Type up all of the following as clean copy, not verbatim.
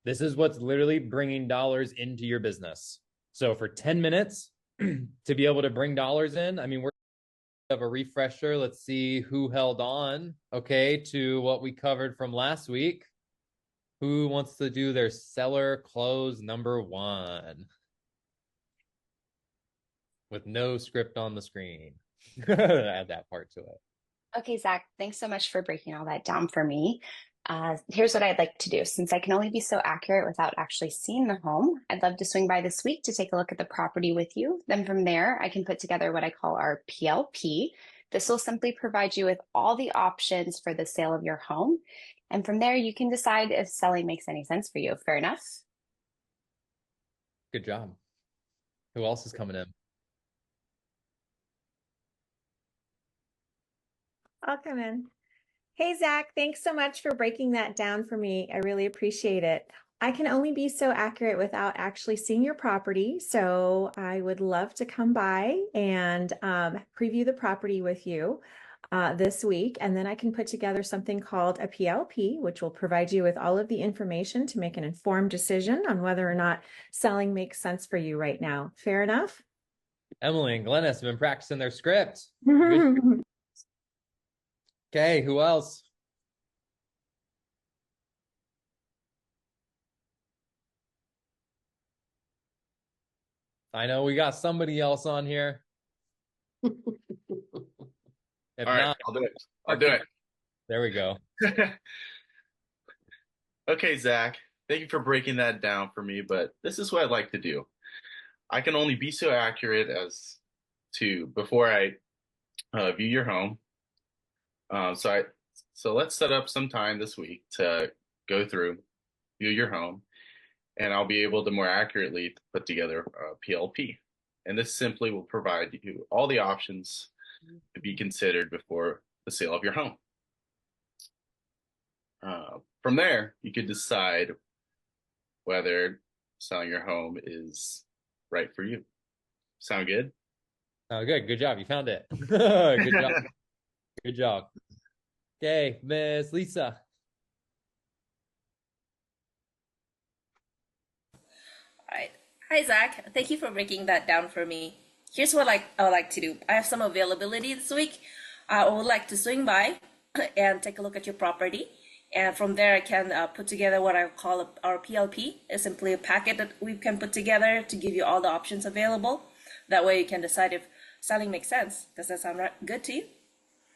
This is what's literally bringing dollars into your business. So for 10 minutes to be able to bring dollars in, I mean, we're have a refresher. Let's see who held on, okay, to what we covered from last week. Who wants to do their seller close number one with no script on the screen? Add that part to it. Okay, Zach, thanks so much for breaking all that down for me. Here's what I'd like to do. Since I can only be so accurate without actually seeing the home, I'd love to swing by this week to take a look at the property with you. Then from there, I can put together what I call our PLP. This will simply provide you with all the options for the sale of your home. And from there, you can decide if selling makes any sense for you. Fair enough? Good job. Who else is coming in? I'll come in. Hey, Zach, thanks so much for breaking that down for me. I really appreciate it. I can only be so accurate without actually seeing your property. So I would love to come by and preview the property with you this week. And then I can put together something called a PLP, which will provide you with all of the information to make an informed decision on whether or not selling makes sense for you right now. Fair enough? Emily and Glennis have been practicing their script. Okay, who else? I know we got somebody else on here. If All right, not, I'll do it. I'll do it. There we go. Okay, Zach, thank you for breaking that down for me, but this is what I'd like to do. I can only be so accurate as to before I view your home. So let's set up some time this week to go through, view your home, and I'll be able to more accurately put together a PLP. And this simply will provide you all the options to be considered before the sale of your home. From there, you could decide whether selling your home is right for you. Sound good? Oh, good. Good job. You found it. Good job. Good job. Okay, Miss Lisa. All right. Hi, Zach. Thank you for breaking that down for me. Here's what I would like to do. I have some availability this week. I would like to swing by and take a look at your property. And from there, I can put together what I call our PLP. It's simply a packet that we can put together to give you all the options available. That way you can decide if selling makes sense. Does that sound good to you?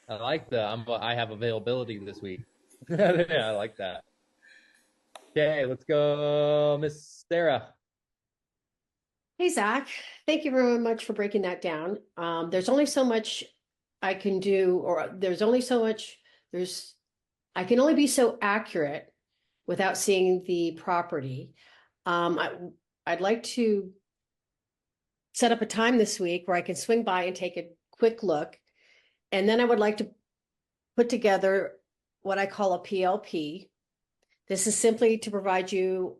I like that. I have availability this week. Yeah, I like that. Okay, let's go, Miss Sarah. Hey, Zach, thank you very much for breaking that down. There's only so much I can do, or I can only be so accurate without seeing the property. I'd like to set up a time this week where I can swing by and take a quick look. And then I would like to put together what I call a PLP. This is simply to provide you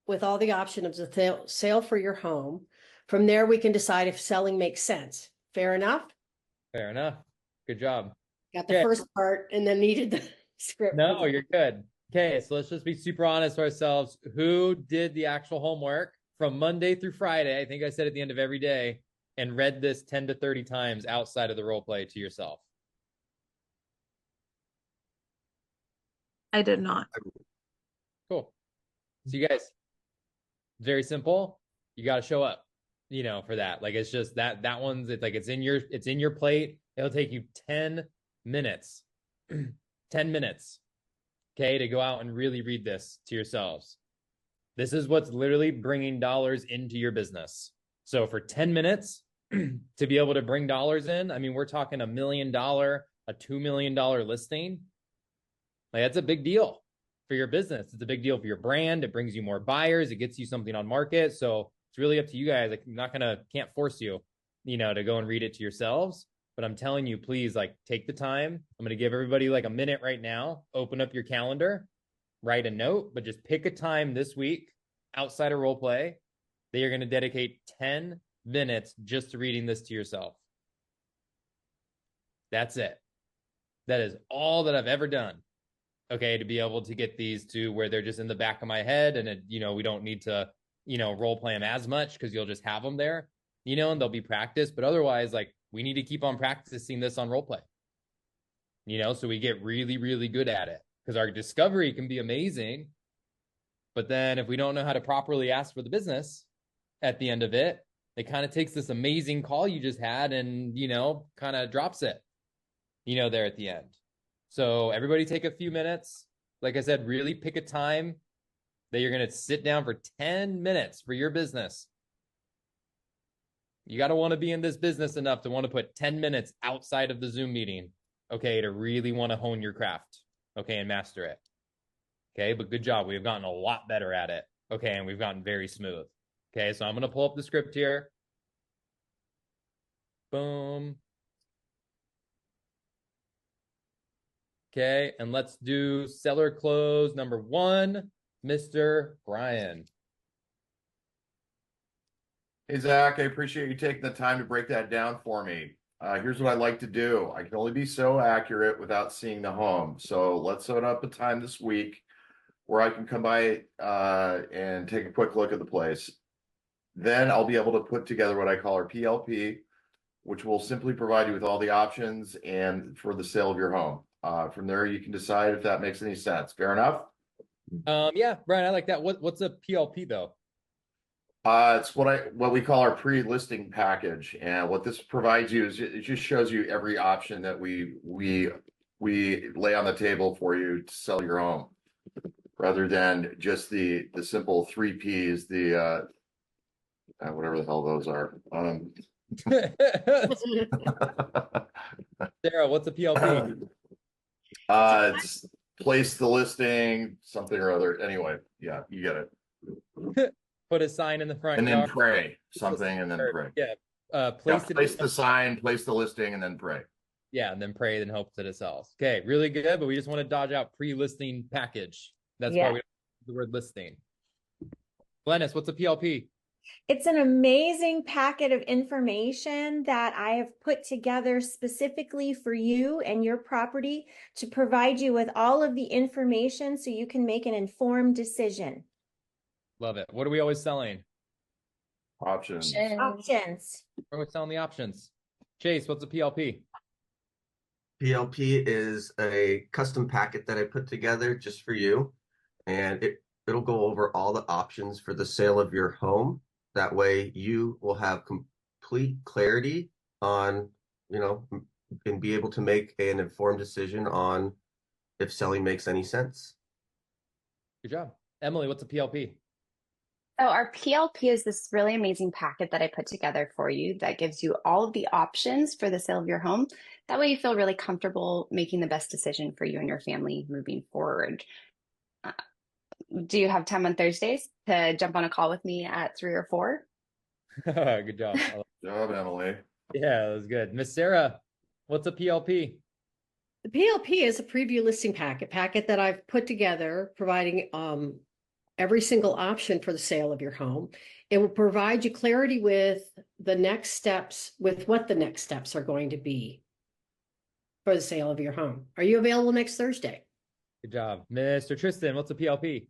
with all the options of the sale for your home. From there, we can decide if selling makes sense. Fair enough? Fair enough. Good job. Got the first part and then needed the script. No, you're good. Okay, so let's just be super honest with ourselves. Who did the actual homework from Monday through Friday? I think I said at the end of every day, and read this 10 to 30 times outside of the role play to yourself. I did not. Cool. So you guys, very simple. You got to show up, for that. Like, it's just that one's, it's like, it's in your plate. It'll take you 10 minutes, 10 minutes. Okay. To go out and really read this to yourselves. This is what's literally bringing dollars into your business. So for 10 minutes to be able to bring dollars in, I mean, we're talking $1 million, a $2 million listing. Like, that's a big deal for your business. It's a big deal for your brand. It brings you more buyers. It gets you something on market. So it's really up to you guys. Like, I'm can't force you, to go and read it to yourselves. But I'm telling you, please, like, take the time. I'm going to give everybody like a minute right now. Open up your calendar, write a note, but just pick a time this week outside of role play that you're going to dedicate 10 minutes just to reading this to yourself. That's it. That is all that I've ever done. okay, to be able to get these to where they're just in the back of my head, and it, we don't need to, role play them as much because you'll just have them there, and they'll be practiced. But otherwise, like, we need to keep on practicing this on role play, so we get really, really good at it, because our discovery can be amazing. But then if we don't know how to properly ask for the business at the end of it, it kind of takes this amazing call you just had and, kind of drops it, there at the end. So everybody take a few minutes. Like I said, really pick a time that you're going to sit down for 10 minutes for your business. You got to want to be in this business enough to want to put 10 minutes outside of the Zoom meeting, okay, to really want to hone your craft, okay, and master it. Okay, but good job. We've gotten a lot better at it. Okay, and we've gotten very smooth. Okay, so I'm going to pull up the script here. Boom. Okay, and let's do seller close number 1, Mr. Brian. Hey, Zach, I appreciate you taking the time to break that down for me. Here's what I'd like to do. I can only be so accurate without seeing the home. So let's set up a time this week where I can come by and take a quick look at the place. Then I'll be able to put together what I call our PLP, which will simply provide you with all the options and for the sale of your home. From there, you can decide if that makes any sense. Fair enough? Yeah, Brian, I like that. What's a PLP though? It's what we call our pre-listing package, and what this provides you is it just shows you every option that we lay on the table for you to sell your home, rather than just the simple 3 Ps, the whatever the hell those are. Sarah, what's a PLP? It's place the listing, something or other. Anyway, yeah, you get it. Put a sign in the front And then yard. pray something, and then pray. Yeah. Place the sign, place the listing, and then pray. Yeah, and then pray, then hope that it sells. Okay, really good, but we just want to dodge out pre-listing package. That's why we don't use the word listing. Glennis, what's a PLP? It's an amazing packet of information that I have put together specifically for you and your property to provide you with all of the information so you can make an informed decision. Love it. What are we always selling? Options. Options. We're always selling the options. Chase, what's a PLP? PLP is a custom packet that I put together just for you, and it'll go over all the options for the sale of your home. That way you will have complete clarity on, and be able to make an informed decision on if selling makes any sense. Good job. Emily, what's a PLP? So our PLP is this really amazing packet that I put together for you that gives you all of the options for the sale of your home. That way you feel really comfortable making the best decision for you and your family moving forward. Do you have time on Thursdays to jump on a call with me at 3 or 4? Good job. Good job, Emily. Yeah, that was good. Miss Sarah, what's a PLP? The PLP is a preview listing packet that I've put together, providing every single option for the sale of your home. It will provide you clarity with the next steps, with what the next steps are going to be for the sale of your home. Are you available next Thursday? Good job. Mr. Tristan, what's a PLP?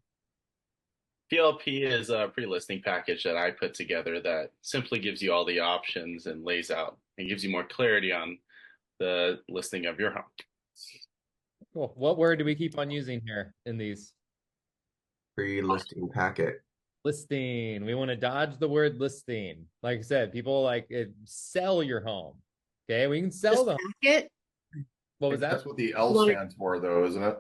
PLP is a pre-listing package that I put together that simply gives you all the options and lays out and gives you more clarity on the listing of your home. Cool. What word do we keep on using here in these? Pre-listing packet. Listing. We want to dodge the word listing. Like I said, people like it, sell your home. Okay, we can sell the packet. What was that? That's what the L stands for, though, isn't it?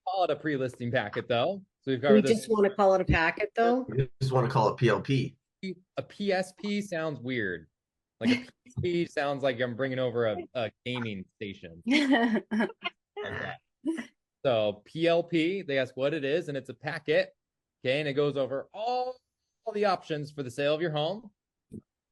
Call it a pre-listing packet, though. So we've We covered this. just want to call it a packet, though. You just want to call it PLP. A PSP sounds weird. Like a PSP sounds like I'm bringing over a gaming station. Like that. So PLP, they ask what it is, and it's a packet. Okay, and it goes over all the options for the sale of your home.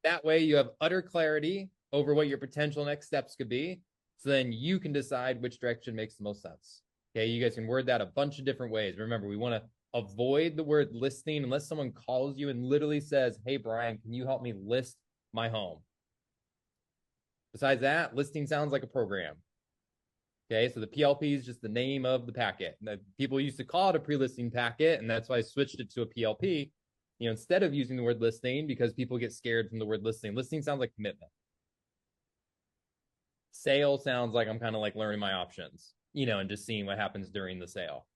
That way you have utter clarity over what your potential next steps could be. So then you can decide which direction makes the most sense. Okay, you guys can word that a bunch of different ways. Remember, we want to avoid the word listing unless someone calls you and literally says, hey, Brian, can you help me list my home? Besides that, listing sounds like a program. Okay, so the PLP is just the name of the packet. People used to call it a pre-listing packet, and that's why I switched it to a PLP, instead of using the word listing, because people get scared from the word listing. Listing sounds like commitment. Sale sounds like I'm kind of like learning my options, and just seeing what happens during the sale.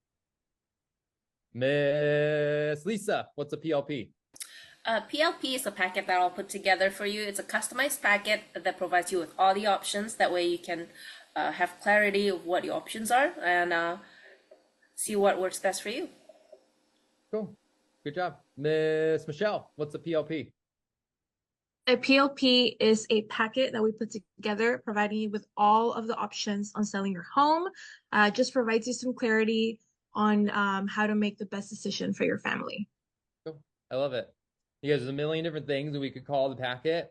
Miss Lisa, what's a PLP? PLP is a packet that I'll put together for you. It's a customized packet that provides you with all the options. That way you can have clarity of what your options are and see what works best for you. Cool. Good job. Miss Michelle, what's a PLP? A PLP is a packet that we put together, providing you with all of the options on selling your home. Just provides you some clarity on how to make the best decision for your family. Cool. I love it. Because there's a million different things that we could call the packet.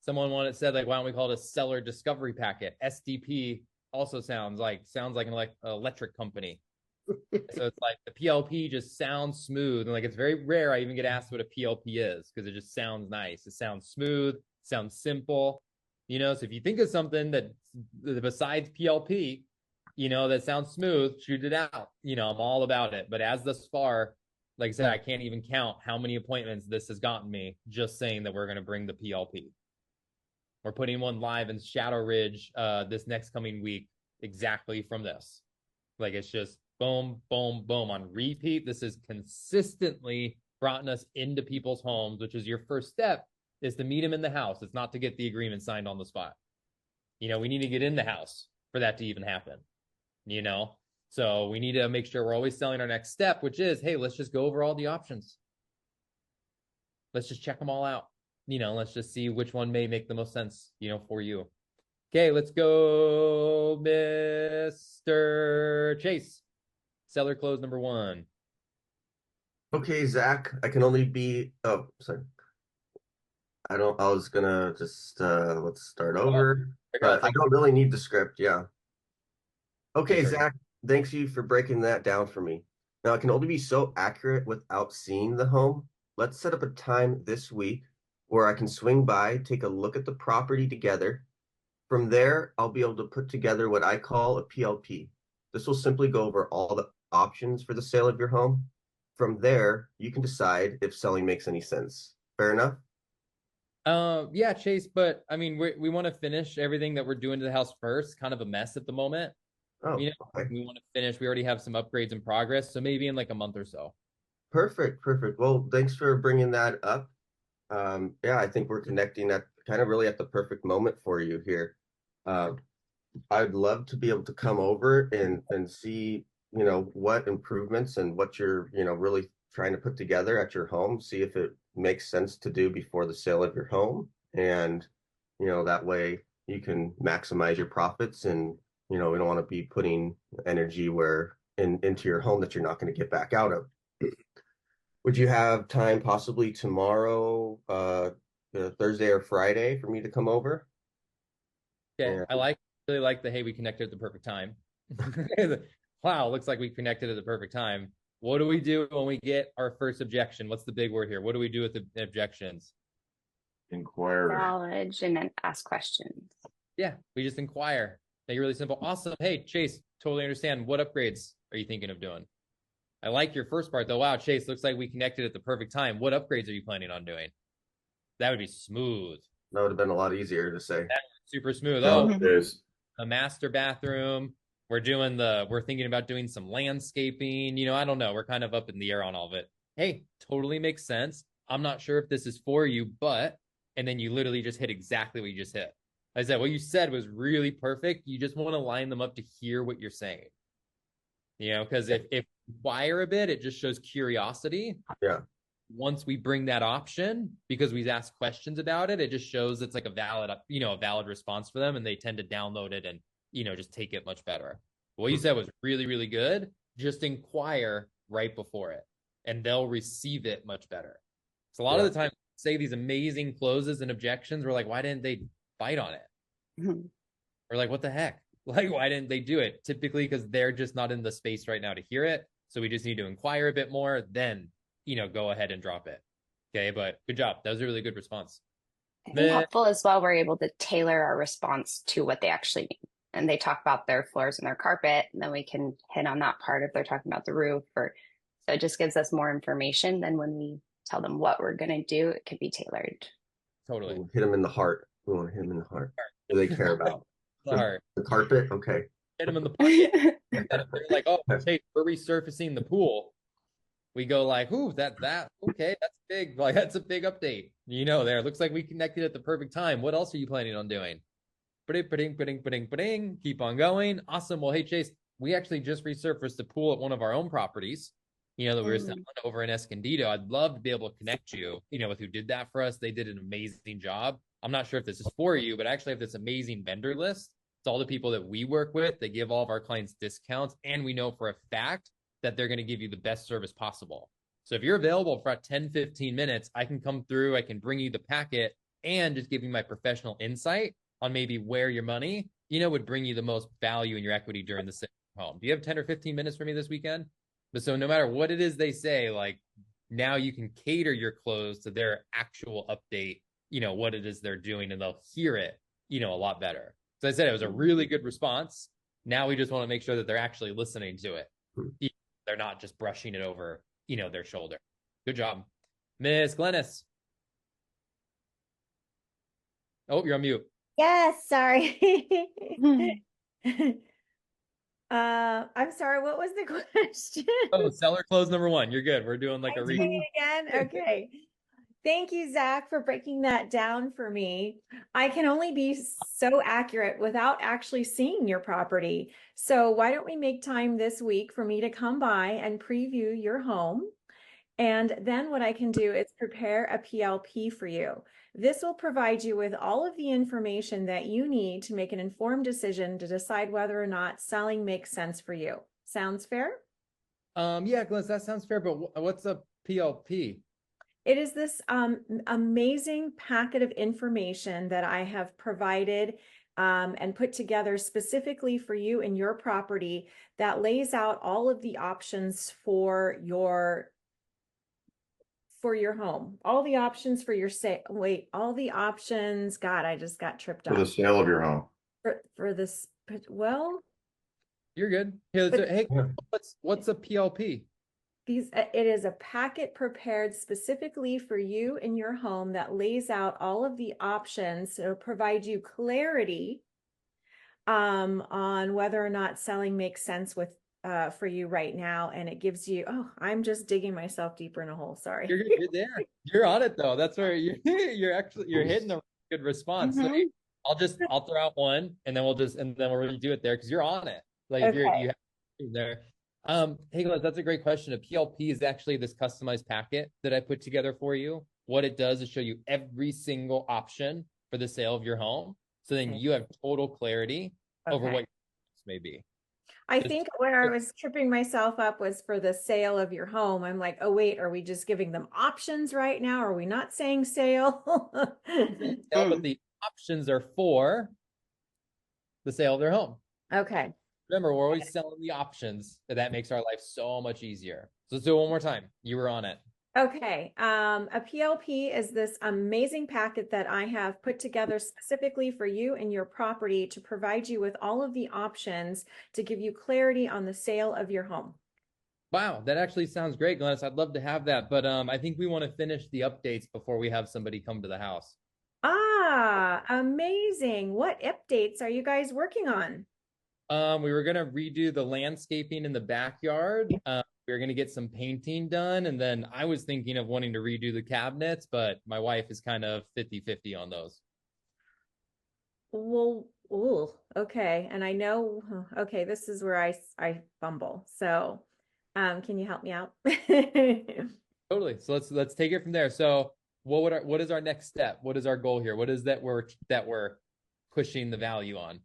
Someone wanted said, like, why don't we call it a seller discovery packet? SDP also sounds like an electric company. So it's like the PLP just sounds smooth. And like, it's very rare I even get asked what a PLP is, because it just sounds nice. It sounds smooth, sounds simple. So if you think of something that besides PLP, that sounds smooth, shoot it out. I'm all about it. But as thus far, like I said, I can't even count how many appointments this has gotten me just saying that we're going to bring the PLP. We're putting one live in Shadow Ridge this next coming week, exactly from this. Like, it's just boom, boom, boom on repeat. This has consistently brought us into people's homes, which is your first step, is to meet them in the house. It's not to get the agreement signed on the spot. We need to get in the house for that to even happen. So we need to make sure we're always selling our next step, which is, hey, let's just go over all the options. Let's just check them all out. Let's just see which one may make the most sense, for you. Okay, let's go, Mr. Chase. Seller close number 1. Okay, Zach, I can only be, oh, sorry. I was gonna just, let's start over. I don't really need the script, yeah. Okay, Zach, thanks you for breaking that down for me. Now, I can only be so accurate without seeing the home. Let's set up a time this week where I can swing by, take a look at the property together. From there, I'll be able to put together what I call a PLP. This will simply go over all the options for the sale of your home. From there, you can decide if selling makes any sense. Fair enough? Yeah, Chase, but I mean, we want to finish everything that we're doing to the house first. Kind of a mess at the moment. Oh, okay. We want to finish. We already have some upgrades in progress, so maybe in like a month or so. Perfect. Well, thanks for bringing that up. Yeah, I think we're connecting at kind of really at the perfect moment for you here. I'd love to be able to come over and see, what improvements and what you're, really trying to put together at your home, see if it makes sense to do before the sale of your home. And, that way you can maximize your profits, and, we don't want to be putting energy into your home that you're not going to get back out of. Would you have time possibly tomorrow, Thursday or Friday, for me to come over? Okay, I really like the, hey, we connected at the perfect time. Wow, looks like we connected at the perfect time. What do we do when we get our first objection? What's the big word here? What do we do with the objections? Inquire. Acknowledge and then ask questions. Yeah, we just inquire. Make it really simple. Awesome. Hey, Chase, totally understand. What upgrades are you thinking of doing? I like your first part, though. Wow, Chase, looks like we connected at the perfect time. What upgrades are you planning on doing? That would be smooth. That would have been a lot easier to say. Super smooth. No, it is. A master bathroom. We're thinking about doing some landscaping. I don't know. We're kind of up in the air on all of it. Hey, totally makes sense. I'm not sure if this is for you, but, and then you literally just hit exactly what you just hit. I said, what you said was really perfect. You just want to line them up to hear what you're saying. Because if you inquire a bit, it just shows curiosity. Yeah. Once we bring that option, because we've asked questions about it, it just shows it's like a valid response for them, and they tend to download it and, just take it much better. What you said was really, really good. Just inquire right before it, and they'll receive it much better. So a lot of the time, say these amazing closes and objections, we're like, why didn't they bite on it? Mm-hmm. Or like, what the heck? Like, why didn't they do it? Typically because they're just not in the space right now to hear it. So we just need to inquire a bit more, then, go ahead and drop it. Okay, but good job. That was a really good response. I think helpful as well, we're able to tailor our response to what they actually mean. and they talk about their floors and their carpet, and then we can hit on that part if they're talking about the roof. Or so it just gives us more information than when we tell them what we're going to do. It could be tailored. Totally. We'll hit them in the heart. We want to hit them in the heart. What do they care about? The heart. The carpet? Okay. Hit them in the pocket. And if they're like, oh, hey, we're resurfacing the pool. We go like, ooh, okay, that's big. Like, that's a big update. There. Looks like we connected at the perfect time. What else are you planning on doing? Keep on going. Awesome. Well, hey, Chase, we actually just resurfaced the pool at one of our own properties, that we were selling over in Escondido. I'd love to be able to connect you, with who did that for us. They did an amazing job. I'm not sure if this is for you, but I actually have this amazing vendor list. It's all the people that we work with. They give all of our clients discounts, and we know for a fact that they're going to give you the best service possible. So if you're available for about 10, 15 minutes, I can come through, I can bring you the packet and just give you my professional insight on maybe where your money, would bring you the most value in your equity during the sale of your home. Do you have 10 or 15 minutes for me this weekend? But so no matter what it is they say, like now you can cater your close to their actual update, what it is they're doing, and they'll hear it, a lot better. So I said it was a really good response. Now we just want to make sure that they're actually listening to it. They're not just brushing it over, their shoulder. Good job. Miss Glennis. Oh, you're on mute. Yes, sorry. I'm sorry, what was the question? Oh, seller close number 1. You're good. We're doing like a Say it again. Okay. Thank you, Zach, for breaking that down for me. I can only be so accurate without actually seeing your property. So why don't we make time this week for me to come by and preview your home? And then what I can do is prepare a PLP for you. This will provide you with all of the information that you need to make an informed decision to decide whether or not selling makes sense for you. Sounds fair? Yeah, Glenn, that sounds fair, but what's a PLP? It is this amazing packet of information that I have provided and put together specifically for you and your property that lays out all of the options for your home, all the options for your all the options. God, I just got tripped up. For the sale of your home. For this, well, you're good. Hey, what's a PLP? It is a packet prepared specifically for you and your home that lays out all of the options to provide you clarity on whether or not selling makes sense for you right now. And it gives you, I'm just digging myself deeper in a hole. Sorry. You're there. You're on it though. That's where you're hitting the good response. So I'll throw out one and then we'll redo it there because you're on it. Like okay. you have there. Hey guys, that's a great question. A PLP is actually this customized packet that I put together for you. What it does is show you every single option for the sale of your home. So then you have total clarity over what your may be. I think where I was tripping myself up was for the sale of your home. I'm like, oh wait, are we just giving them options right now? Are we not saying sale? But the options are for the sale of their home. Okay. Remember, we're always selling the options. That makes our life so much easier. So let's do it one more time. You were on it. Okay. A PLP is this amazing packet that I have put together specifically for you and your property to provide you with all of the options to give you clarity on the sale of your home. Wow, that actually sounds great, Glennis. I'd love to have that, but I think we want to finish the updates before we have somebody come to the house. Ah, amazing. What updates are you guys working on? We were going to redo the landscaping in the backyard. We were going to get some painting done. And then I was thinking of wanting to redo the cabinets, but my wife is kind of 50-50 on those. Well, ooh, okay. And I know, okay, this is where I fumble. So, can you help me out? Totally. So let's take it from there. So what is our next step? What is our goal here? What is that we're pushing the value on?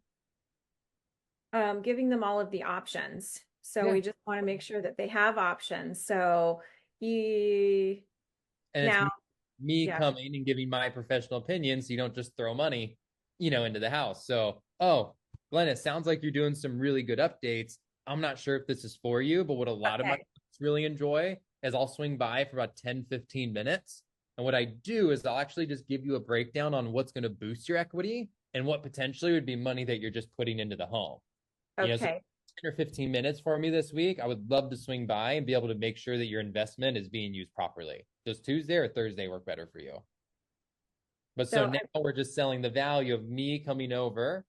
Giving them all of the options. So we just want to make sure that they have options. So it's me coming and giving my professional opinion, so you don't just throw money, into the house. So, Glenn, it sounds like you're doing some really good updates. I'm not sure if this is for you, but what a lot of my clients really enjoy is I'll swing by for about 10, 15 minutes. And what I do is I'll actually just give you a breakdown on what's going to boost your equity and what potentially would be money that you're just putting into the home. You know, so Okay. 10 or 15 minutes for me this week. I would love to swing by and be able to make sure that your investment is being used properly. Does Tuesday or Thursday work better for you? But so So, now we're just selling the value of me coming over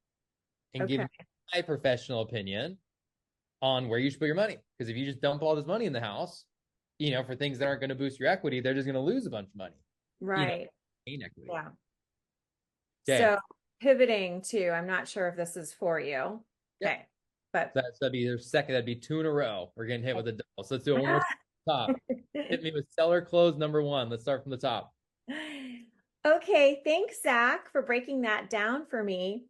and okay. giving my professional opinion on where you should put your money. Because if you just dump all this money in the house, you know, for things that aren't going to boost your equity, they're just going to lose a bunch of money. You know, Right. gain equity. Yeah. Okay. So pivoting to, I'm not sure if this is for you. Yep. Okay. But That'd be their second. That'd be 2 in a row. We're getting hit with a double. So let's do it one more top. Hit me with seller close number 1. Let's start from the top. Okay, thanks, Zach, for breaking that down for me.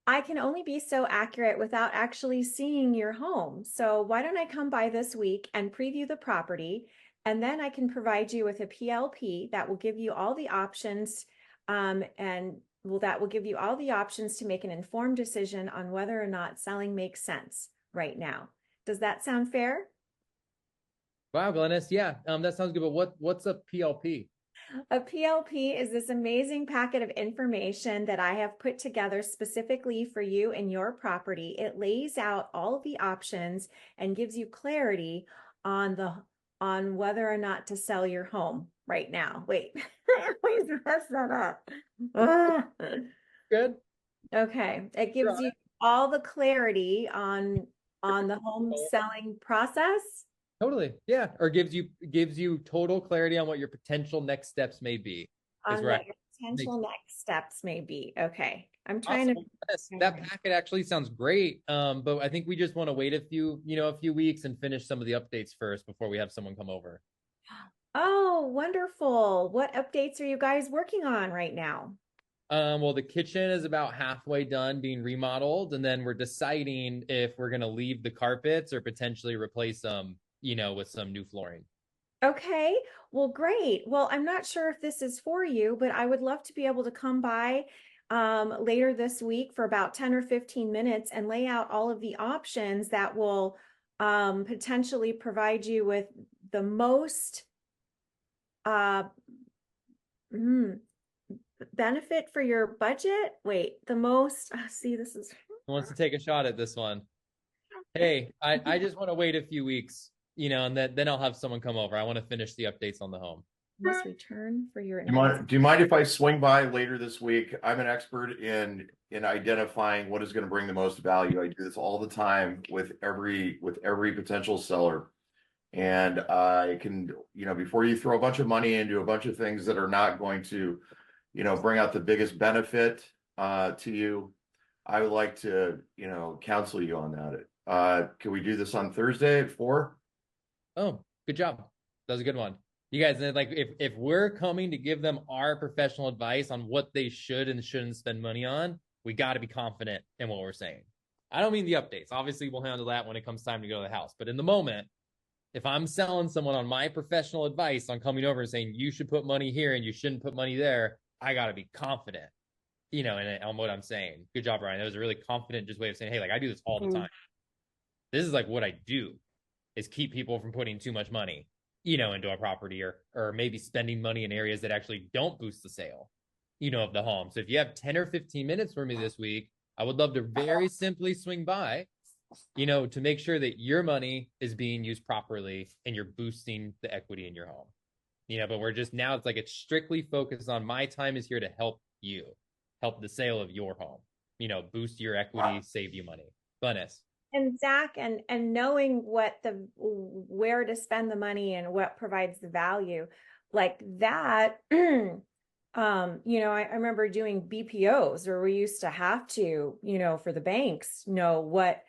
I can only be so accurate without actually seeing your home. So why don't I come by this week and preview the property, and then I can provide you with a PLP that will give you all the options, that will give you all the options to make an informed decision on whether or not selling makes sense right now. Does that sound fair? Wow, Glennis. Yeah, that sounds good. But what's a PLP? A PLP is this amazing packet of information that I have put together specifically for you and your property. It lays out all of the options and gives you clarity on whether or not to sell your home right now. Wait, I always mess that up. Ah. Good. Okay, it gives you all the clarity on the home selling process. Totally. Yeah. Or gives you total clarity on what your potential next steps may be. On what your potential next steps may be. Okay. I'm trying awesome. to. That packet actually sounds great. But I think we just want to wait a few weeks and finish some of the updates first before we have someone come over. Oh, wonderful. What updates are you guys working on right now? Well, the kitchen is about halfway done being remodeled, and then we're deciding if we're going to leave the carpets or potentially replace them, with some new flooring. Okay, well, great. Well, I'm not sure if this is for you, but I would love to be able to come by later this week for about 10 or 15 minutes and lay out all of the options that will potentially provide you with the most benefit for your budget. Wait, the most, see, this is. Who wants to take a shot at this one? Hey, I just want to wait a few weeks, and then I'll have someone come over. I want to finish the updates on the home. Must return for your. Do you mind if I swing by later this week? I'm an expert in identifying what is going to bring the most value. I do this all the time with every potential seller. And I can, before you throw a bunch of money into a bunch of things that are not going to, bring out the biggest benefit to you, I would like to, counsel you on that. Can we do this on Thursday at 4? Oh, good job. That was a good one. You guys, like, if we're coming to give them our professional advice on what they should and shouldn't spend money on, we got to be confident in what we're saying. I don't mean the updates. Obviously, we'll handle that when it comes time to go to the house. But in the moment, if I'm selling someone on my professional advice on coming over and saying you should put money here and you shouldn't put money there, I got to be confident, on what I'm saying. Good job, Ryan. That was a really confident just way of saying, hey, like, I do this all the time. This is like what I do, is keep people from putting too much money, into a property or maybe spending money in areas that actually don't boost the sale, of the home. So if you have 10 or 15 minutes for me this week, I would love to very simply swing by, to make sure that your money is being used properly and you're boosting the equity in your home. But we're just now, it's like it's strictly focused on my time is here to help you, help the sale of your home, boost your equity, save you money. Glennis. And Zach, and knowing where to spend the money and what provides the value, like that, I remember doing BPOs where we used to have to, for the banks, know what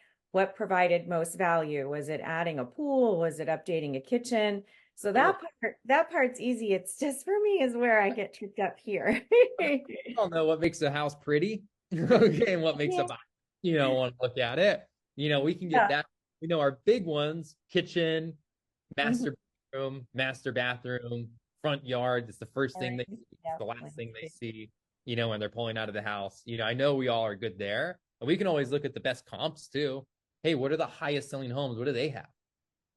provided most value. Was it adding a pool? Was it updating a kitchen? So that part's easy. It's just for me is where I get tripped up here. I don't know what makes a house pretty, okay, and what makes a, want to look at it. We can get that. Our big ones: kitchen, master bedroom, master bathroom, front yard. It's the first thing they see. It's the last thing they see, when they're pulling out of the house. I know we all are good there. And we can always look at the best comps too. Hey, what are the highest selling homes? What do they have?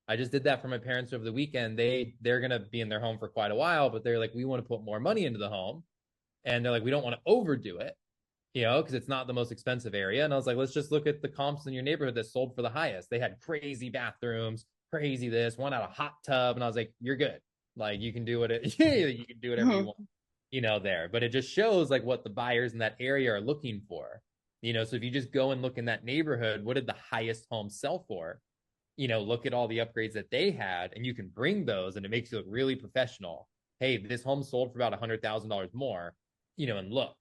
I just did that for my parents over the weekend. They're going to be in their home for quite a while, but they're like, we want to put more money into the home. And they're like, we don't want to overdo it. because it's not the most expensive area. And I was like, let's just look at the comps in your neighborhood that sold for the highest. They had crazy bathrooms, crazy this, one had a hot tub. And I was like, you're good. Like you can do it. You can do whatever you want, there. But it just shows like what the buyers in that area are looking for. So if you just go and look in that neighborhood, what did the highest home sell for? Look at all the upgrades that they had, and you can bring those, and it makes you look really professional. Hey, this home sold for about $100,000 more, and look,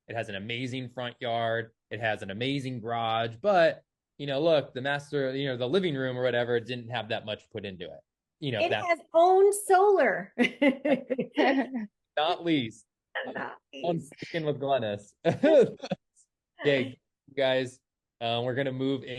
it has an amazing front yard, it has an amazing garage, but look, the master, the living room or whatever didn't have that much put into it. It has own solar. Not least. I'm sticking with Glennis. Okay, guys, we're gonna move in.